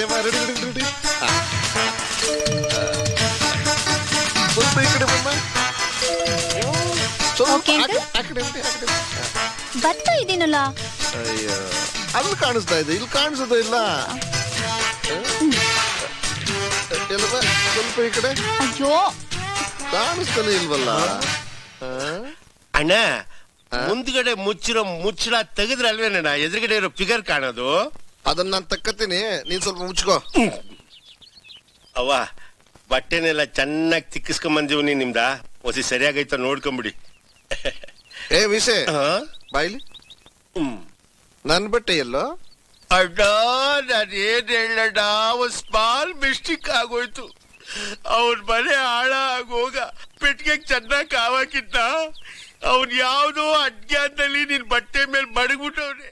Ready ಸ್ವಲ್ಪ ಈ ಕಡೆ ಬಮ್ಮ. ಬರ್ತಾ ಇದೀನಲ್ಲ. ಅಯ್ಯೋ ಅಲ್ಲಿ ಕಾಣಿಸ್ತಾ ಇದೆ, ಇಲ್ಲಿ ಕಾಣಿಸೋದು ಇಲ್ಲ. ಸ್ವಲ್ಪ ಈ ಕಡೆ. ಅಯ್ಯೋ ಕಾಣಿಸ್ತಾನೆ ಇಲ್ವಲ್ಲ. ಅಣ್ಣ ಮುಂದ್ಗಡೆ ಮುಚ್ಚಿರೋ ಮುಚ್ಚಳ ತೆಗೆದ್ರೆ ಅಲ್ವೇನಣ್ಣ ಎದುರುಗಡೆ ಇರೋ ಫಿಗರ್ ಕಾಣೋದು. ಅದನ್ನ ನಾನು ತಕ್ಕತ್ತೀನಿ, ನೀನ್ ಸ್ವಲ್ಪ ಮುಚ್ಕೋ. ಅವ್ವ ಬಟ್ಟೆನೆಲ್ಲ ಚೆನ್ನಾಗಿ ತಿಕ್ಕಿಸ್ಕೊಂಬಂದೀವಿ. ನಿಮ್ದ ಹೊಸಿ ಸರಿಯಾಗೈತ ನೋಡ್ಕೊಂಬಿಡಿ. ಏ ವಿಷಯ ಬಾಯ್ಲಿ, ನನ್ ಬಟ್ಟೆ ಎಲ್ಲೋ? ಅಡ್ಡ ನಾನು ಏನ್ ಹೇಳಣ್ಣ, ಒಂದ್ ಸ್ಮಾಲ್ ಮಿಸ್ಟೇಕ್ ಆಗೋಯ್ತು. ಅವನ್ ಮನೆ ಹಾಳ ಆಗೋಗ ಪೆಟ್ಟಿಗೆ ಚೆನ್ನಾಗಿ ಕಾವಾಕಿದ್ದ. ಅವನ್ ಯಾವ್ದೋ ಅಜ್ಞಾನದಲ್ಲಿ ನಿನ್ ಬಟ್ಟೆ ಮೇಲೆ ಮಡಗ್ಬಿಟ್ಟವ್ರೆ.